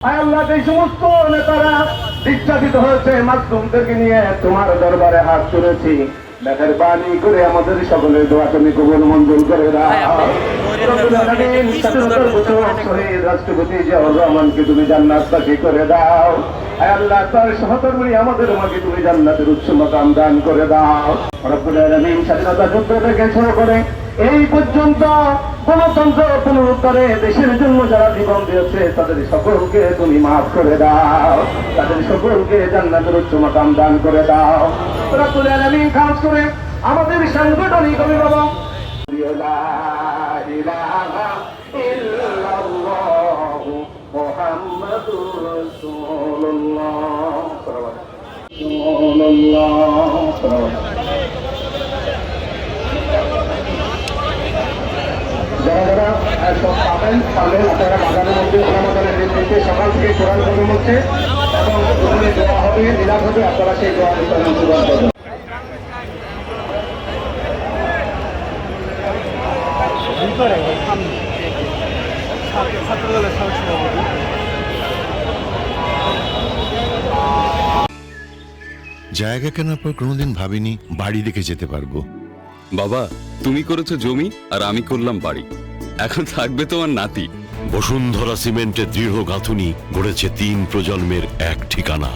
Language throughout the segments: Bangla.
আল্লাহ, এই সমস্ত নেতারা নির্যাতিত হয়েছে মাসুমদেরকে নিয়ে তোমার দরবারে হাত তুলেছি, মেহেরবানি করে আমাদের সকলের দোয়া তুমি কবুল মঞ্জুর করে দাও। স্বাধীনতার ঘোষক শহীদ রাষ্ট্রপতি জিয়াউর রহমানকে তুমি জান্নাতবাসী করে দাও। আল্লাহ, তার সহকর্মী আমাদের মাকে তুমি জান্নাতের উচ্চ মাকাম দান করে দাও। রব্বুল আলামিন স্বাধীনতা যুদ্ধ থেকে শুরু করে এই পর্যন্ত গণতন্ত্র পুনরুদ্ধারে দেশের জন্য যারা জীবন দিয়েছে তাদের সকলকে তুমি মাফ করে দাও, তাদের সকলকে জান্নাতের উচ্চ মাকাম দান করে দাও। রব্বুল আলামিন খাস করে আমাদের সাংগঠনিক অভিভাবক লা ইলাহা ইল্লাল্লাহ মুহাম্মাদুর রাসূলুল্লাহ যারা যারা সব পাবেন আপনারা বাগানের মধ্যে ওলামাদের নেতৃত্বে সকাল থেকে কোরআন খতম হচ্ছে এবং ওখানে দোয়া হবে, মিলাদ হবে, আপনারা সেই দোয়া অংশগ্রহণ করবেন। জায়গা কেনার পর কোনোদিন ভাবিনি বাড়ি দেখে যেতে পারবো। বাবা, তুমি করেছো জমি আর আমি করলাম বাড়ি, এখন থাকবে তোমার নাতি। বসুন্ধরা সিমেন্টের দৃঢ় গাঁথুনি গড়েছে 3 প্রজন্মের এক ঠিকানা।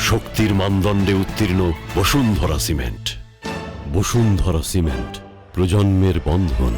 শক্তির মানদণ্ডে উত্তীর্ণ বসুন্ধরা সিমেন্ট। বসুন্ধরা সিমেন্ট, প্রজন্মের বন্ধন।